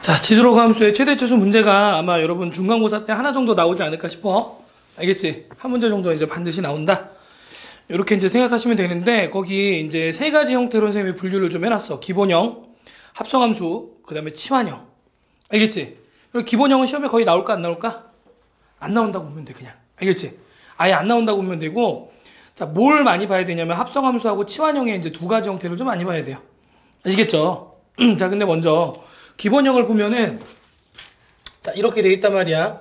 자, 지수로 함수의 최대치수 문제가 아마 여러분 중간고사 때 하나 정도 나오지 않을까 싶어. 알겠지? 한 문제 정도 이제 반드시 나온다. 이렇게 이제 생각하시면 되는데, 거기 이제 세 가지 형태로 선생님이 분류를 좀 해놨어. 기본형, 합성함수, 그 다음에 치환형. 알겠지? 그리고 기본형은 시험에 거의 나올까, 안 나올까? 안 나온다고 보면 돼, 그냥. 알겠지? 아예 안 나온다고 보면 되고, 자, 뭘 많이 봐야 되냐면, 합성함수하고 치환형의 이제 두 가지 형태를 좀 많이 봐야 돼요. 아시겠죠? 자, 근데 먼저, 기본형을 보면은, 자, 이렇게 돼 있단 말이야.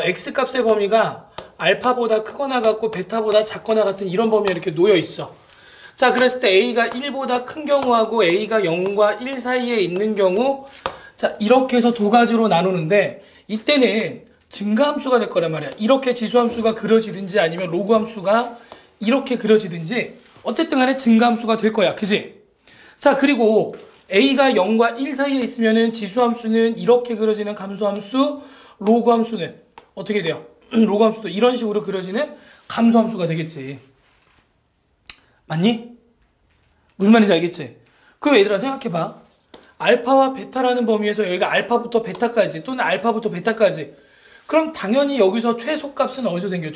x 값의 범위가 알파보다 크거나 같고 베타보다 작거나 같은 이런 범위에 이렇게 놓여 있어. 자, 그랬을 때 a가 1보다 큰 경우하고 a가 0과 1 사이에 있는 경우, 자, 이렇게 해서 두 가지로 나누는데, 이때는 증가함수가 될 거란 말이야. 이렇게 지수함수가 그려지든지 아니면 로그함수가 이렇게 그려지든지 어쨌든 간에 증가함수가 될 거야. 그지? 자, 그리고 a가 0과 1 사이에 있으면은 지수함수는 이렇게 그려지는 감소함수, 로그함수는 어떻게 돼요? 로그함수도 이런 식으로 그려지는 감소함수가 되겠지. 맞니? 무슨 말인지 알겠지? 그럼 얘들아 생각해봐. 알파와 베타라는 범위에서 여기가 알파부터 베타까지 또는 알파부터 베타까지, 그럼 당연히 여기서 최소값은 어디서 생겨요?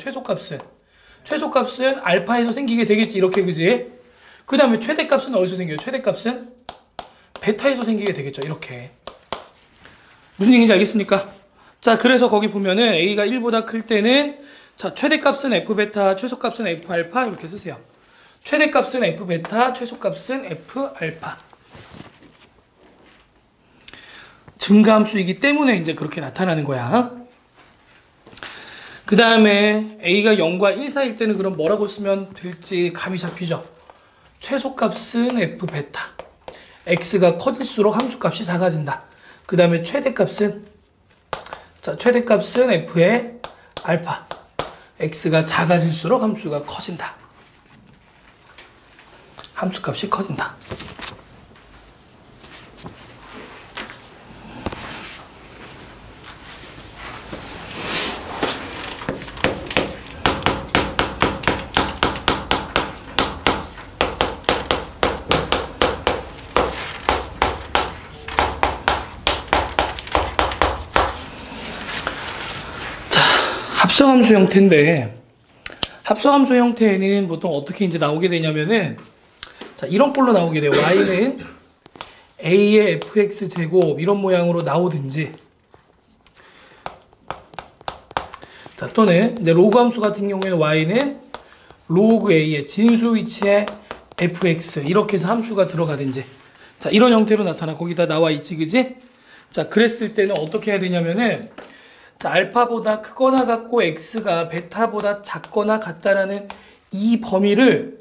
최소값은 알파에서 생기게 되겠지. 이렇게, 그지? 그 다음에 최대값은 어디서 생겨요? 최대값은 베타에서 생기게 되겠죠. 이렇게. 무슨 얘기인지 알겠습니까? 자, 그래서 거기 보면은 a가 1보다 클 때는, 자, 최대값은 f베타, 최소값은 f알파 이렇게 쓰세요. 최대값은 f베타, 최소값은 f알파. 증가함수이기 때문에 이제 그렇게 나타나는 거야. 그 다음에 a가 0과 1 사이일 때는 그럼 뭐라고 쓰면 될지 감이 잡히죠. 최소값은 f베타. x가 커질수록 함수값이 작아진다. 그 다음에 최대값은, 자, 최대값은 f의 알파. x가 작아질수록 함수가 커진다. 함수값이 커진다. 합성함수 형태인데, 합성함수 형태에는 보통 어떻게 이제 나오게 되냐면은, 자, 이런 꼴로 나오게 돼요. y는 a의 fx 제곱 이런 모양으로 나오든지, 자, 또는 이제 로그 함수 같은 경우에는 y는 로그 a의 진수 위치에 fx 이렇게 해서 함수가 들어가든지, 자, 이런 형태로 나타나. 거기다 나와 있지, 그지? 자, 그랬을 때는 어떻게 해야 되냐면은, 자, 알파보다 크거나 같고 x가 베타보다 작거나 같다라는 이 범위를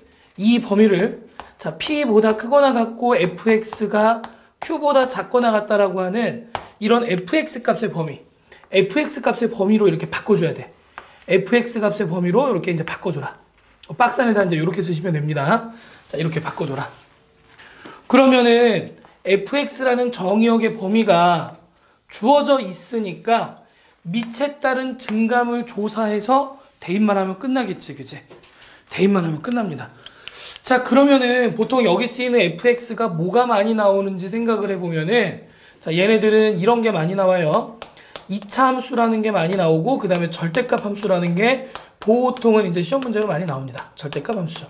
자, p보다 크거나 같고 fx가 q보다 작거나 같다라고 하는 이런 fx 값의 범위로 이렇게 바꿔줘야 돼. fx 값의 범위로 이렇게 이제 바꿔줘라. 박스 안에다 이제 이렇게 쓰시면 됩니다. 자, 이렇게 바꿔줘라. 그러면은 fx라는 정의역의 범위가 주어져 있으니까 밑에 따른 증감을 조사해서 대입만 하면 끝나겠지, 그지? 대입만 하면 끝납니다. 자, 그러면은 보통 여기 쓰이는 fx가 뭐가 많이 나오는지 생각을 해보면은, 자, 얘네들은 이런 게 많이 나와요. 2차 함수라는 게 많이 나오고, 그 다음에 절대값 함수라는 게 보통은 이제 시험 문제로 많이 나옵니다. 절대값 함수.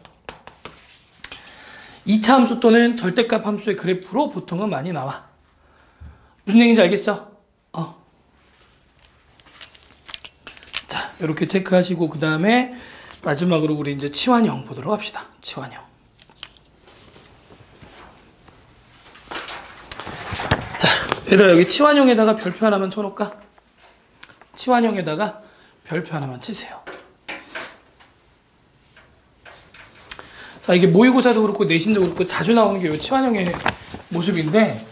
2차 함수 또는 절대값 함수의 그래프로 보통은 많이 나와. 무슨 얘기인지 알겠어? 자, 이렇게 체크하시고, 그 다음에 마지막으로 우리 이제 치환형 보도록 합시다. 치환형. 자, 얘들아, 여기 치환형에다가 별표 하나만 쳐놓을까? 치환형에다가 별표 하나만 치세요. 자, 이게 모의고사도 그렇고 내신도 그렇고 자주 나오는 게 이 치환형의 모습인데,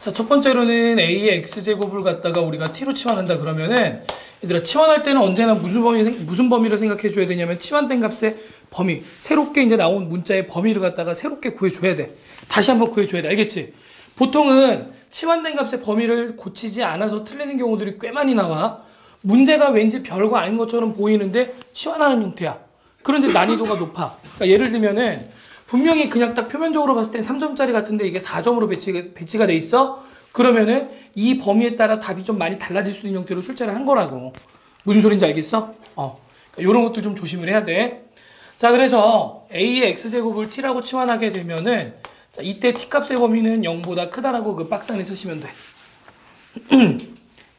자, 첫 번째로는 a의 x제곱을 갖다가 우리가 t로 치환한다 그러면은, 얘들아, 치환할 때는 언제나 무슨 범위를 생각해 줘야 되냐면, 치환된 값의 범위, 새롭게 이제 나온 문자의 범위를 갖다가 새롭게 구해줘야 돼. 다시 한번 구해줘야 돼. 알겠지? 보통은 치환된 값의 범위를 고치지 않아서 틀리는 경우들이 꽤 많이 나와. 문제가 왠지 별거 아닌 것처럼 보이는데 치환하는 형태야. 그런데 난이도가 높아. 그러니까 예를 들면은 분명히 그냥 딱 표면적으로 봤을 땐 3점짜리 같은데 이게 4점으로 배치가 돼 있어. 그러면은 이 범위에 따라 답이 좀 많이 달라질 수 있는 형태로 출제를 한 거라고. 무슨 소린지 알겠어? 이런 것들 좀 조심을 해야 돼. 자, 그래서 a의 x제곱을 t라고 치환하게 되면은, 자, 이때 t값의 범위는 0보다 크다라고 그 박스 안에 쓰시면 돼.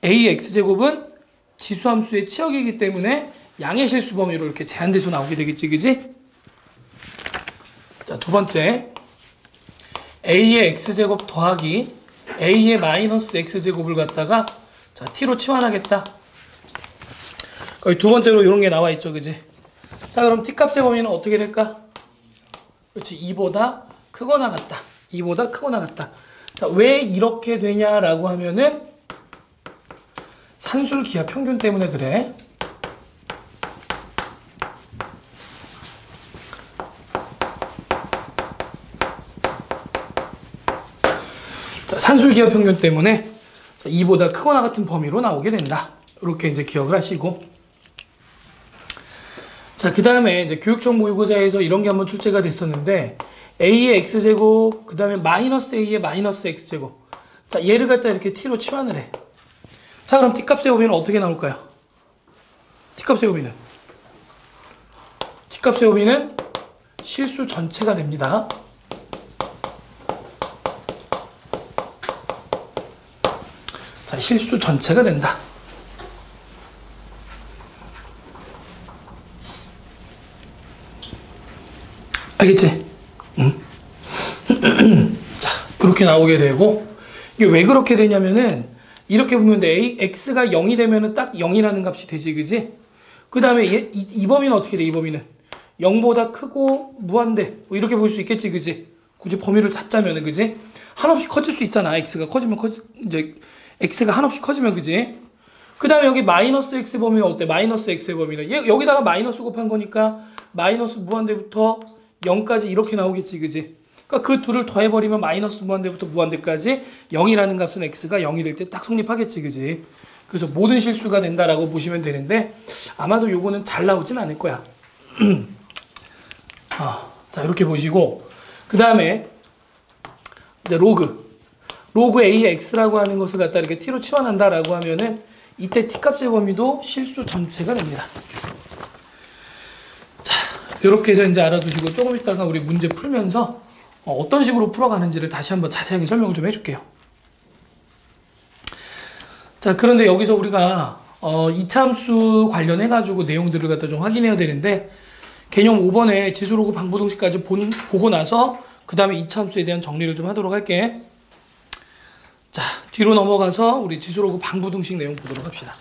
a의 x제곱은 지수함수의 치역이기 때문에 양의 실수 범위로 이렇게 제한돼서 나오게 되겠지, 그지? 자, 두 번째. a의 x제곱 더하기 a의 마이너스 x제곱을 갖다가 자, t로 치환하겠다. 거기 두 번째로 이런 게 나와 있죠, 그지? 자, 그럼 t값의 범위는 어떻게 될까? 그렇지, 2보다 크거나 같다. 2보다 크거나 같다. 자, 왜 이렇게 되냐라고 하면은 산술 기하 평균 때문에 그래. 자, 산술 기하 평균 때문에 2보다 크거나 같은 범위로 나오게 된다. 이렇게 이제 기억을 하시고. 자, 그 다음에 이제 교육청 모의고사에서 이런 게 한번 출제가 됐었는데, a의 x제곱, 그 다음에 마이너스 a의 마이너스 x제곱. 자, 얘를 갖다 이렇게 t로 치환을 해. 자, 그럼 t값의 범위는 어떻게 나올까요? t값의 범위는 실수 전체가 됩니다. 자, 실수 전체가 된다. 알겠지? 자, 그렇게 나오게 되고, 이게 왜 그렇게 되냐면은, 이렇게 보면 돼. x가 0이 되면은 딱 0이라는 값이 되지, 그지? 그 다음에 이 범위는 어떻게 돼, 이 범위는? 0보다 크고 무한대. 뭐 이렇게 볼 수 있겠지, 그지? 굳이 범위를 잡자면은, 그지? 한없이 커질 수 있잖아. x가 커지면 이제, x가 한없이 커지면, 그지? 그 다음에 여기 마이너스 x 범위가 어때? 마이너스 x의 범위는. 여기다가 마이너스 곱한 거니까, 마이너스 무한대부터 0까지 이렇게 나오겠지, 그지? 그러니까 그 둘을 더해버리면 마이너스 무한대부터 무한대까지 0이라는 값은 x가 0이 될 때 딱 성립하겠지, 그지? 그래서 모든 실수가 된다라고 보시면 되는데, 아마도 요거는 잘 나오진 않을 거야. 자, 이렇게 보시고, 그 다음에 이제 로그 a의 x라고 하는 것을 갖다 이렇게 t로 치환한다라고 하면은 이때 t값의 범위도 실수 전체가 됩니다. 자, 이렇게 해서 이제 알아두시고 조금 있다가 우리 문제 풀면서 어떤 식으로 풀어가는지를 다시 한번 자세하게 설명을 좀 해줄게요. 자, 그런데 여기서 우리가 이차함수 관련해가지고 내용들을 갖다 좀 확인해야 되는데, 개념 5번에 지수로그 방부등식까지 보고 나서 그 다음에 이차함수에 대한 정리를 좀 하도록 할게. 자, 뒤로 넘어가서 우리 지수로그 방부등식 내용 보도록 합시다.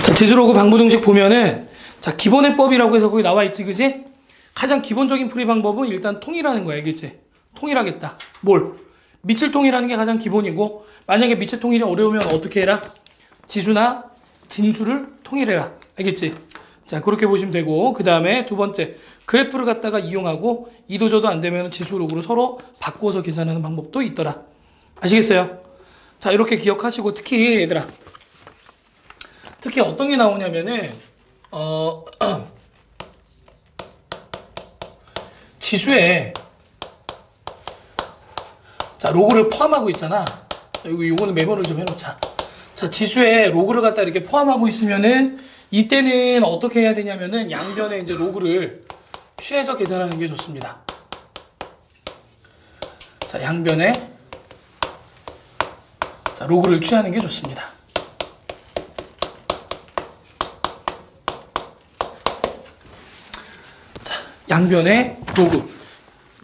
자, 지수로그 방부등식 보면은, 자, 기본해법이라고 해서 거기 나와 있지, 그지? 가장 기본적인 풀이 방법은 일단 통일하는 거야, 알겠지? 통일하겠다. 뭘? 밑을 통일하는 게 가장 기본이고, 만약에 밑의 통일이 어려우면 어떻게 해라? 지수나 진수를 통일해라. 알겠지? 자, 그렇게 보시면 되고, 그 다음에 두 번째, 그래프를 갖다가 이용하고, 이도저도 안 되면 지수로그로 서로 바꿔서 계산하는 방법도 있더라. 아시겠어요? 자, 이렇게 기억하시고, 특히 얘들아, 특히 어떤 게 나오냐면은, 지수에, 자, 로그를 포함하고 있잖아. 요거는 메모를 좀 해놓자. 자, 지수에 로그를 갖다 이렇게 포함하고 있으면은, 이때는 어떻게 해야 되냐면은, 양변에 이제 로그를 취해서 계산하는 게 좋습니다. 자, 양변에, 자, 로그를 취하는 게 좋습니다. 양변에 로그.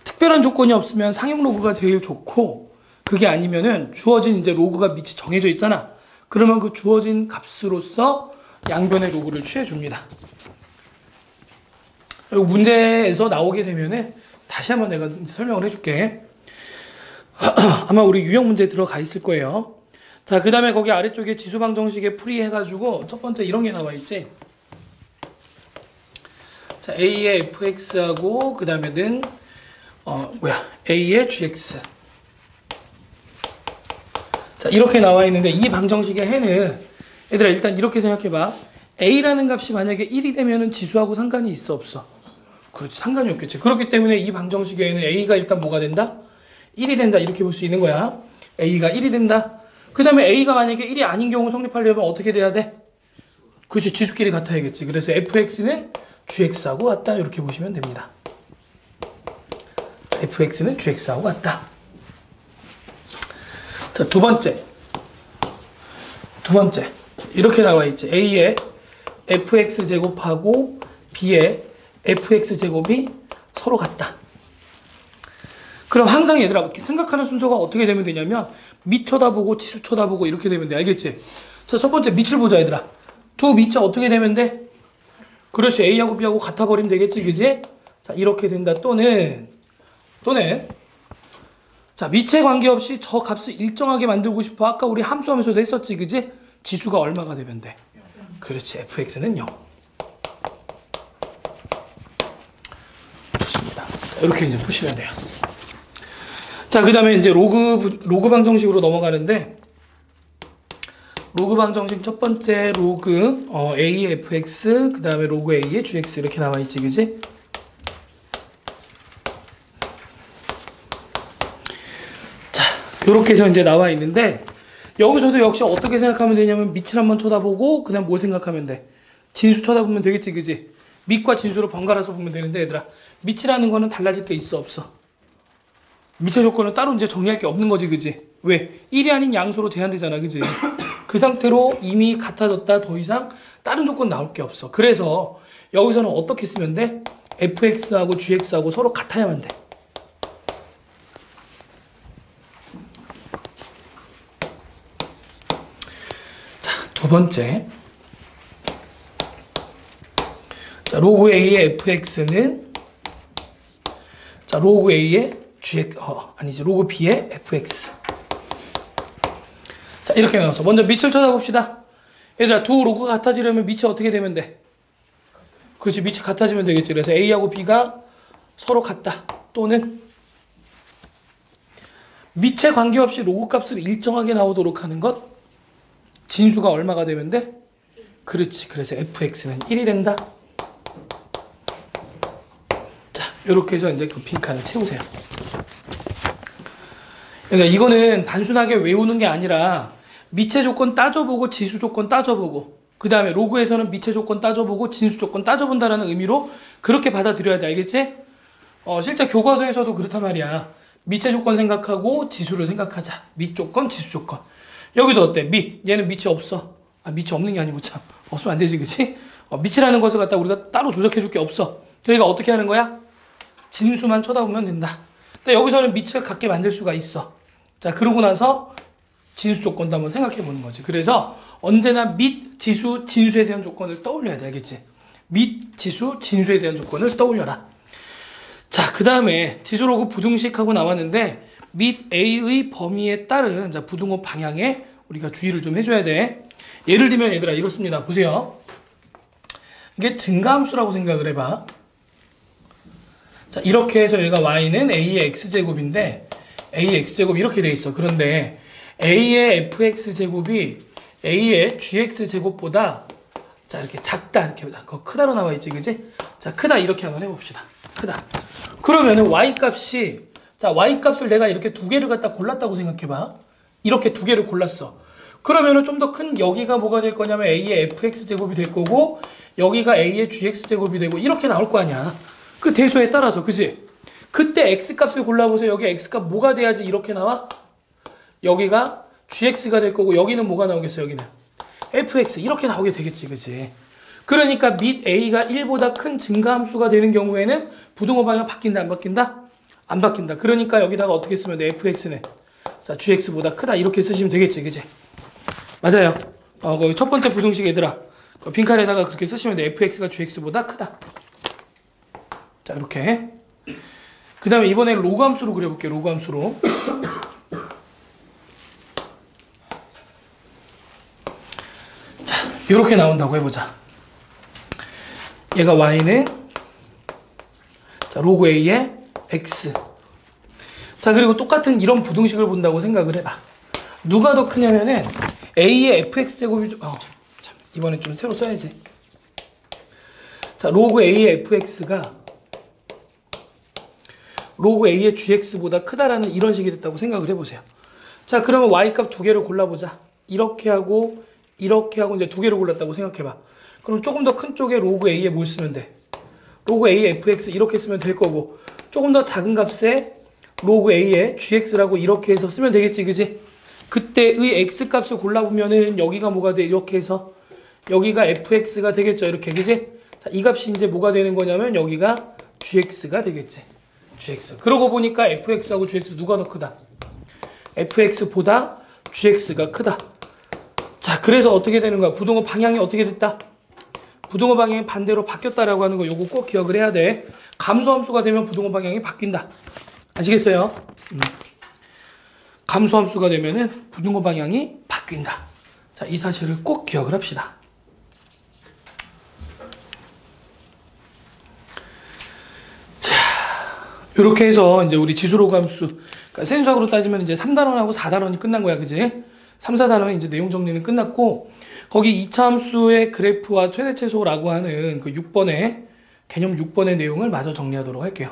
특별한 조건이 없으면 상용 로그가 제일 좋고, 그게 아니면은 주어진 이제 로그가 밑이 정해져 있잖아. 그러면 그 주어진 값으로서 양변의 로그를 취해줍니다. 그리고 문제에서 나오게 되면은 다시 한번 내가 설명을 해줄게. 아마 우리 유형 문제 들어가 있을 거예요. 자, 그 다음에 거기 아래쪽에 지수방정식에 풀이 해가지고 첫 번째 이런 게 나와 있지. 자, a의 fx하고 그 다음에는 a의 gx. 자, 이렇게 나와 있는데 이 방정식의 해는 얘들아 일단 이렇게 생각해봐. A라는 값이 만약에 1이 되면은 지수하고 상관이 있어 없어? 그렇지, 상관이 없겠지. 그렇기 때문에 이 방정식의 해는 A가 일단 뭐가 된다? 1이 된다, 이렇게 볼 수 있는 거야. A가 1이 된다. 그 다음에 A가 만약에 1이 아닌 경우 성립하려면 어떻게 돼야 돼? 그렇지, 지수끼리 같아야겠지. 그래서 fx는 gx하고 같다, 이렇게 보시면 됩니다. 자, fx는 gx하고 같다. 자, 두 번째 이렇게 나와 있지. A의 fx 제곱하고 B의 fx 제곱이 서로 같다. 그럼 항상 얘들아 생각하는 순서가 어떻게 되면 되냐면 밑 쳐다보고 지수 쳐다보고 이렇게 되면 돼. 알겠지? 자, 첫 번째 밑을 보자 얘들아. 두 밑이 어떻게 되면 돼? 그렇지, A하고 B하고 같아 버리면 되겠지, 그지? 자, 이렇게 된다. 또는 자, 밑에 관계없이 저 값을 일정하게 만들고 싶어. 아까 우리 함수하면서도 했었지, 그지? 지수가 얼마가 되면 돼? 그렇지, fx는 0. 좋습니다. 자, 이렇게 이제 푸시면 돼요. 자, 그 다음에 이제 로그 방정식으로 넘어가는데, 로그 방정식 첫 번째 로그 A의 fx, 그 다음에 로그 A의 gx 이렇게 나와 있지, 그지? 자, 요렇게 해서 이제 나와 있는데, 여기서도 역시 어떻게 생각하면 되냐면 밑을 한번 쳐다보고 그냥 뭘 생각하면 돼? 진수 쳐다보면 되겠지, 그지? 밑과 진수로 번갈아서 보면 되는데 얘들아, 밑이라는 거는 달라질 게 있어 없어? 밑의 조건은 따로 이제 정리할 게 없는 거지, 그지? 왜? 1이 아닌 양수로 제한되잖아, 그지? 그 상태로 이미 같아졌다. 더 이상 다른 조건 나올 게 없어. 그래서 여기서는 어떻게 쓰면 돼? fx하고 gx하고 서로 같아야만 돼. 두 번째, 자, 로그 A의 fx는 자, 로그 A의 gx, 아니지, 로그 B의 fx. 자, 이렇게 나와서 먼저 밑을 쳐다봅시다. 얘들아, 두 로그가 같아지려면 밑이 어떻게 되면 돼? 그렇지, 밑이 같아지면 되겠지. 그래서 A하고 B가 서로 같다. 또는 밑에 관계없이 로그 값을 일정하게 나오도록 하는 것. 진수가 얼마가 되면 돼? 그렇지. 그래서 fx는 1이 된다. 자, 요렇게 해서 이제 그 빈칸을 채우세요. 그러니까 이거는 단순하게 외우는 게 아니라 밑의 조건 따져보고 지수 조건 따져보고 그 다음에 로그에서는 밑의 조건 따져보고 진수 조건 따져본다라는 의미로 그렇게 받아들여야 돼. 알겠지? 실제 교과서에서도 그렇단 말이야. 밑의 조건 생각하고 지수를 생각하자. 밑 조건, 지수 조건. 여기도 어때? 얘는 밑이 없어. 밑이 없는 게 아니고 참. 없으면 안 되지, 그치? 밑이라는 것을 갖다 우리가 따로 조작해줄 게 없어. 그러니까 어떻게 하는 거야? 진수만 쳐다보면 된다. 근데 여기서는 밑을 같게 만들 수가 있어. 자, 그러고 나서 진수 조건도 한번 생각해 보는 거지. 그래서 언제나 밑, 지수, 진수에 대한 조건을 떠올려야 돼. 알겠지? 밑, 지수, 진수에 대한 조건을 떠올려라. 자, 그 다음에 지수로그 부등식하고 나왔는데 밑 A의 범위에 따른 자, 부등호 방향에 우리가 주의를 좀 해줘야 돼. 예를 들면 얘들아 이렇습니다. 보세요. 이게 증가함수라고 생각을 해봐. 자, 이렇게 해서 얘가 y는 a의 x제곱인데 a의 x제곱이 이렇게 돼 있어. 그런데 a의 fx제곱이 a의 gx제곱보다 자, 이렇게 작다. 이렇게 크다로 나와 있지, 그지? 자, 크다 이렇게 한번 해봅시다. 크다. 그러면은 y값이 자, y값을 내가 이렇게 두 개를 갖다 골랐다고 생각해봐. 이렇게 두 개를 골랐어. 그러면은 좀 더 큰 여기가 뭐가 될 거냐면 a의 fx제곱이 될 거고 여기가 a의 gx제곱이 되고 이렇게 나올 거 아니야. 그 대소에 따라서, 그지? 그때 x값을 골라보세요. 여기 x값 뭐가 돼야지 이렇게 나와? 여기가 gx가 될 거고 여기는 뭐가 나오겠어? 여기는 fx 이렇게 나오게 되겠지, 그지? 그러니까 밑 a가 1보다 큰 증가함수가 되는 경우에는 부등호 방향 바뀐다, 안 바뀐다? 안 바뀐다. 그러니까 여기다가 어떻게 쓰면 돼? fx는 자, gx보다 크다 이렇게 쓰시면 되겠지, 그지? 맞아요. 거기 첫 번째 부등식 얘들아 빈칸에다가 그렇게 쓰시면 돼. fx가 gx보다 크다. 자, 이렇게. 그 다음에 이번에는 로그 함수로 그려볼게요. 로그 함수로. 자, 이렇게 나온다고 해보자. 얘가 y는 자, 로그 a의 x. 자, 그리고 똑같은 이런 부등식을 본다고 생각을 해봐. 누가 더 크냐면은 a의 fx제곱이 참, 이번엔 좀 새로 써야지. 자, 로그 a의 fx가 로그 a의 gx보다 크다라는 이런 식이 됐다고 생각을 해보세요. 자, 그러면 y값 두 개를 골라보자. 이렇게 하고 이제 두 개를 골랐다고 생각해봐. 그럼 조금 더 큰 쪽에 로그 a에 뭘 쓰면 돼? 로그 a의 fx 이렇게 쓰면 될 거고, 조금 더 작은 값에 로그 a의 gx라고 이렇게 해서 쓰면 되겠지, 그지? 그때의 x값을 골라보면은 여기가 뭐가 돼? 이렇게 해서 여기가 fx가 되겠죠, 이렇게, 그지? 자, 이 값이 이제 뭐가 되는 거냐면 여기가 gx가 되겠지. gx. 그러고 보니까 fx하고 gx 누가 더 크다? fx보다 gx가 크다. 자, 그래서 어떻게 되는 거야? 부동호 방향이 어떻게 됐다? 부동호 방향이 반대로 바뀌었다라고 하는 거 요거 꼭 기억을 해야 돼. 감소함수가 되면 부동호 방향이 바뀐다. 아시겠어요? 감소함수가 되면은 부동호 방향이 바뀐다. 자, 이 사실을 꼭 기억을 합시다. 자, 이렇게 해서 이제 우리 지수로감수, 그러니까 센수학으로 따지면 이제 3단원하고 4단원이 끝난 거야, 그지? 3, 4단원은 이제 내용 정리는 끝났고, 거기 2차 함수의 그래프와 최대 최소라고 하는 그 6번의 개념 6번의 내용을 마저 정리하도록 할게요.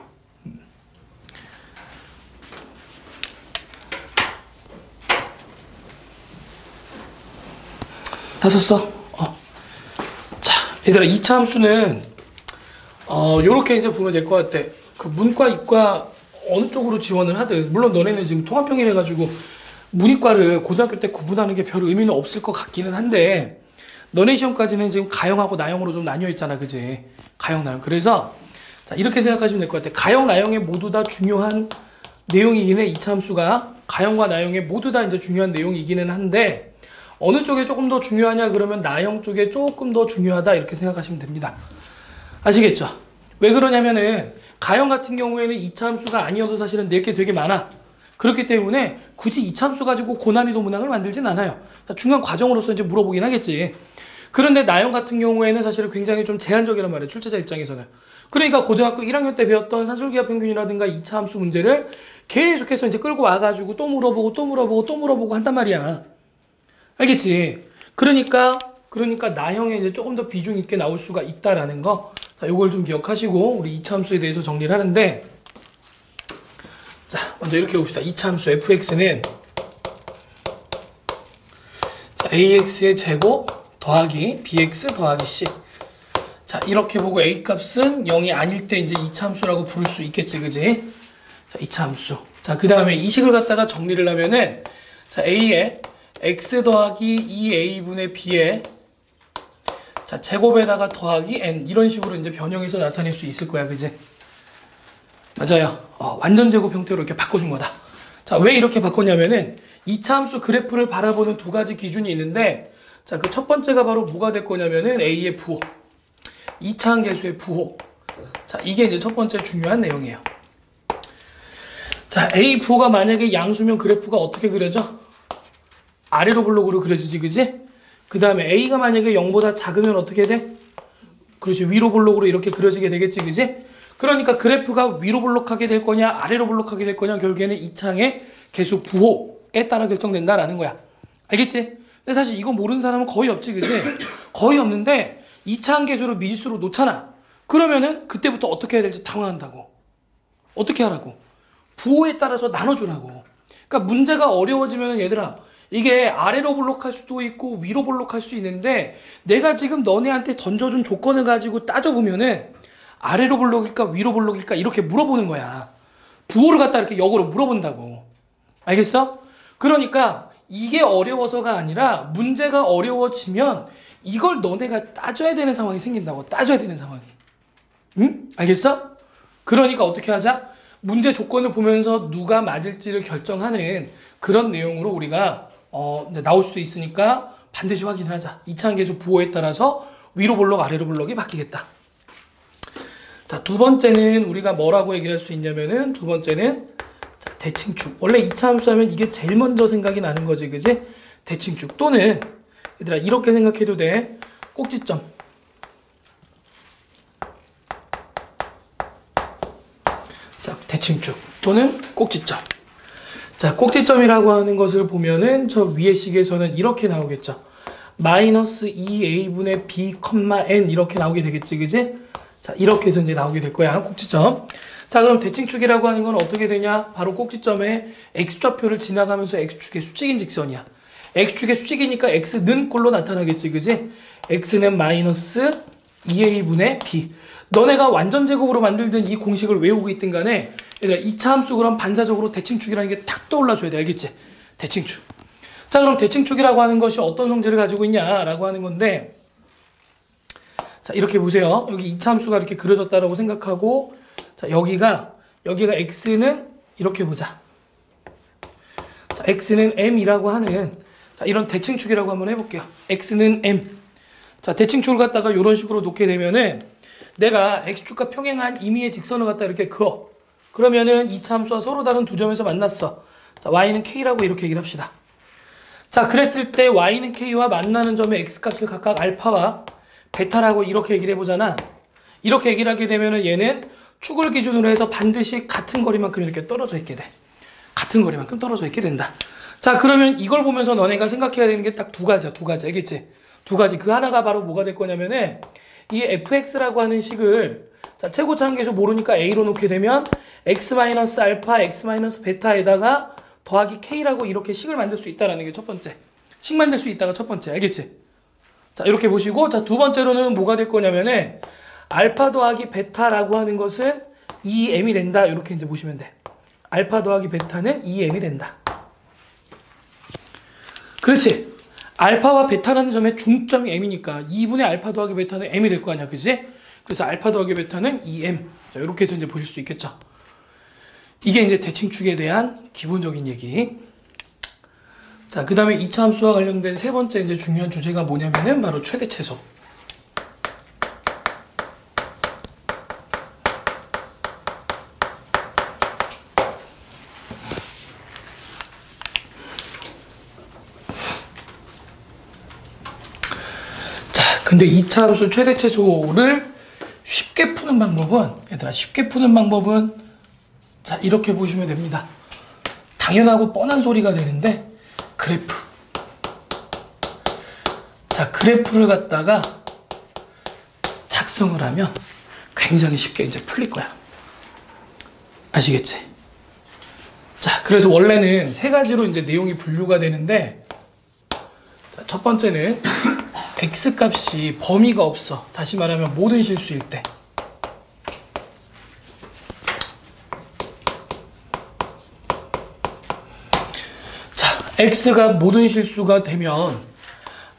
다 썼어? 자, 얘들아, 2차 함수는 요렇게 이제 보면 될 것 같아. 그 문과, 이과 어느 쪽으로 지원을 하든, 물론 너네는 지금 통합형이라 가지고 문이과를 고등학교 때 구분하는 게 별 의미는 없을 것 같기는 한데, 너네 시험까지는 지금 가형하고 나형으로 좀 나뉘어 있잖아, 그지? 가형, 나형. 그래서 자, 이렇게 생각하시면 될 것 같아. 가형, 나형에 모두 다 중요한 내용이긴 해. 2차 함수가 가형과 나형에 모두 다 이제 중요한 내용이기는 한데, 어느 쪽에 조금 더 중요하냐 그러면 나형 쪽에 조금 더 중요하다 이렇게 생각하시면 됩니다. 아시겠죠? 왜 그러냐면은 가형 같은 경우에는 2차 함수가 아니어도 사실은 낼 게 되게 많아. 그렇기 때문에 굳이 2차 함수 가지고 고난이도 문항을 만들진 않아요. 중간 과정으로서 이제 물어보긴 하겠지. 그런데 나형 같은 경우에는 사실은 굉장히 좀 제한적이란 말이에요. 출제자 입장에서는. 그러니까 고등학교 1학년 때 배웠던 산술기하 평균이라든가 2차 함수 문제를 계속해서 이제 끌고 와가지고 또 물어보고 한단 말이야. 알겠지? 그러니까 나형에 이제 조금 더 비중 있게 나올 수가 있다라는 거. 자, 요걸 좀 기억하시고 우리 2차 함수에 대해서 정리를 하는데, 자, 먼저 이렇게 봅시다. 2차 함수 fx는 자, ax의 제곱 더하기 bx 더하기 c. 자, 이렇게 보고 a 값은 0이 아닐 때 이제 2차 함수라고 부를 수 있겠지, 그지? 자, 2차 함수. 자, 그 다음에 이 식을 갖다가 정리를 하면은, 자, a에 x 더하기 2a분의 b에 자, 제곱에다가 더하기 n, 이런 식으로 이제 변형해서 나타낼 수 있을 거야, 그지? 맞아요. 완전 제곱 형태로 이렇게 바꿔준 거다. 자, 왜 이렇게 바꿨냐면은 2차 함수 그래프를 바라보는 두 가지 기준이 있는데, 자, 그 첫 번째가 바로 뭐가 될 거냐면은 a의 부호, 2차 함계수의 부호. 자, 이게 이제 첫 번째 중요한 내용이에요. 자, a 부호가 만약에 양수면 그래프가 어떻게 그려져? 아래로 블록으로 그려지지, 그지? 그 다음에 a가 만약에 0보다 작으면 어떻게 돼? 그렇지, 위로 블록으로 이렇게 그려지게 되겠지, 그지? 그러니까 그래프가 위로 블록하게 될 거냐 아래로 블록하게 될 거냐 결국에는 2차항의 계수 부호에 따라 결정된다라는 거야. 알겠지? 근데 사실 이거 모르는 사람은 거의 없지, 그지? 거의 없는데 2차항 계수를 미지수로 놓잖아. 그러면은 그때부터 어떻게 해야 될지 당황한다고. 어떻게 하라고? 부호에 따라서 나눠주라고. 그러니까 문제가 어려워지면은 얘들아, 이게 아래로 블록할 수도 있고 위로 블록할 수 있는데, 내가 지금 너네한테 던져준 조건을 가지고 따져보면은 아래로 블록일까 위로 블록일까 이렇게 물어보는 거야. 부호를 갖다 이렇게 역으로 물어본다고. 알겠어? 그러니까 이게 어려워서가 아니라 문제가 어려워지면 이걸 너네가 따져야 되는 상황이 생긴다고. 따져야 되는 상황이. 응? 알겠어? 그러니까 어떻게 하자? 문제 조건을 보면서 누가 맞을지를 결정하는 그런 내용으로 우리가 이제 나올 수도 있으니까 반드시 확인을 하자. 2차 계수 부호에 따라서 위로 블록 아래로 블록이 바뀌겠다. 자, 두 번째는 우리가 뭐라고 얘기를 할 수 있냐면은, 두 번째는 자, 대칭축. 원래 2차 함수 하면 이게 제일 먼저 생각이 나는 거지, 그지? 대칭축. 또는 얘들아 이렇게 생각해도 돼. 꼭지점. 자, 대칭축 또는 꼭지점. 자, 꼭지점이라고 하는 것을 보면은 저 위의 식에서는 이렇게 나오겠죠. 마이너스 2a분의 b, n 이렇게 나오게 되겠지, 그지? 자, 이렇게 해서 이제 나오게 될 거야, 꼭지점. 자, 그럼 대칭축이라고 하는 건 어떻게 되냐? 바로 꼭지점에 x좌표를 지나가면서 x축의 수직인 직선이야. x축의 수직이니까 x는 꼴로 나타나겠지, 그지? x는 마이너스 2a분의 b. 너네가 완전 제곱으로 만들든 이 공식을 외우고 있든 간에 얘들아 2차 함수 그럼 반사적으로 대칭축이라는 게 탁 떠올라줘야 돼, 알겠지? 대칭축. 자, 그럼 대칭축이라고 하는 것이 어떤 성질을 가지고 있냐라고 하는 건데, 자, 이렇게 보세요. 여기 2차 함수가 이렇게 그려졌다라고 생각하고, 자, 여기가 x는 이렇게 보자. 자, x는 m이라고 하는, 자, 이런 대칭축이라고 한번 해볼게요. x는 m. 자, 대칭축을 갖다가 이런 식으로 놓게 되면은 내가 x축과 평행한 임의의 직선을 갖다 이렇게 그어. 그러면은 2차 함수와 서로 다른 두 점에서 만났어. 자, y는 k라고 이렇게 얘기를 합시다. 자, 그랬을 때 y는 k와 만나는 점의 x값을 각각 알파와 베타라고 이렇게 얘기를 해보잖아. 이렇게 얘기를 하게 되면은 얘는 축을 기준으로 해서 반드시 같은 거리만큼 이렇게 떨어져 있게 돼. 같은 거리만큼 떨어져 있게 된다. 자, 그러면 이걸 보면서 너네가 생각해야 되는 게 딱 두 가지야, 두 가지. 알겠지? 두 가지. 그 하나가 바로 뭐가 될 거냐면은 이 fx라고 하는 식을 자, 최고차함계수 모르니까 a로 놓게 되면 x-알파, x-베타에다가 더하기 k라고 이렇게 식을 만들 수 있다라는 게 첫 번째. 식 만들 수 있다가 첫 번째. 알겠지? 자, 이렇게 보시고, 자, 두 번째로는 뭐가 될 거냐면은 알파 더하기 베타라고 하는 것은 2m이 된다. 이렇게 이제 보시면 돼. 알파 더하기 베타는 2m이 된다. 그렇지? 알파와 베타라는 점의 중점이 m이니까 2분의 알파 더하기 베타는 m이 될 거 아니야, 그지? 그래서 알파 더하기 베타는 2m. 자, 이렇게 해서 이제 보실 수 있겠죠. 이게 이제 대칭축에 대한 기본적인 얘기. 자, 그 다음에 2차 함수와 관련된 세 번째 이제 중요한 주제가 뭐냐면은 바로 최대 최소. 자, 근데 2차 함수 최대 최소를 쉽게 푸는 방법은, 얘들아, 쉽게 푸는 방법은 자, 이렇게 보시면 됩니다. 당연하고 뻔한 소리가 되는데 그래프. 자, 그래프를 갖다가 작성을 하면 굉장히 쉽게 이제 풀릴 거야. 아시겠지? 자, 그래서 원래는 세 가지로 이제 내용이 분류가 되는데, 자, 첫 번째는 x 값이 범위가 없어. 다시 말하면 모든 실수일 때. x가 모든 실수가 되면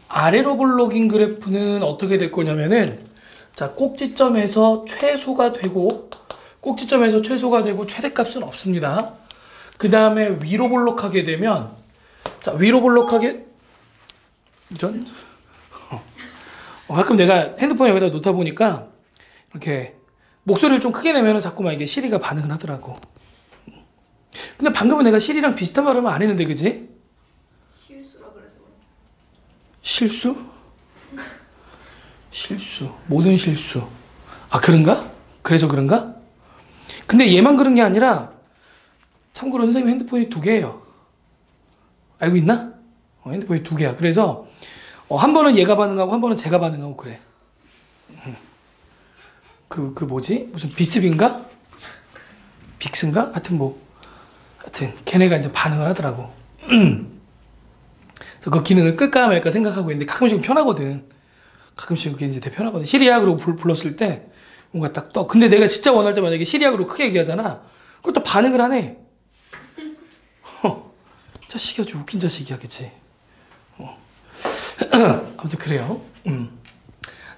아래로 볼록인 그래프는 어떻게 될 거냐면은 자, 꼭지점에서 최소가 되고 최대값은 없습니다. 그 다음에 위로 볼록하게 되면 자, 위로 볼록하게 이런 가끔 내가 핸드폰 여기다 놓다 보니까 이렇게 목소리를 좀 크게 내면 자꾸만 이게 시리가 반응을 하더라고. 근데 방금은 내가 시리랑 비슷한 발음을 안 했는데, 그지? 실수? 실수. 모든 실수. 아, 그런가? 그래서 그런가? 근데 얘만 그런 게 아니라 참고로 선생님 핸드폰이 2개예요. 알고 있나? 핸드폰이 2개야. 그래서 한 번은 얘가 반응하고 한 번은 제가 반응하고 그래. 그 뭐지? 무슨 비스빈가? 빅스인가? 하여튼 걔네가 이제 반응을 하더라고. 그래서 그 기능을 끌까 말까 생각하고 있는데 가끔씩은 편하거든. 가끔씩은 그게 이제 되게 편하거든. 시리아 그러고 불렀을 때 뭔가 딱 떠. 근데 내가 진짜 원할 때 만약에 시리아 그러고 크게 얘기하잖아. 그걸 또 반응을 하네. 자식이야, 좀 웃긴 자식이야, 그치? 아무튼 그래요.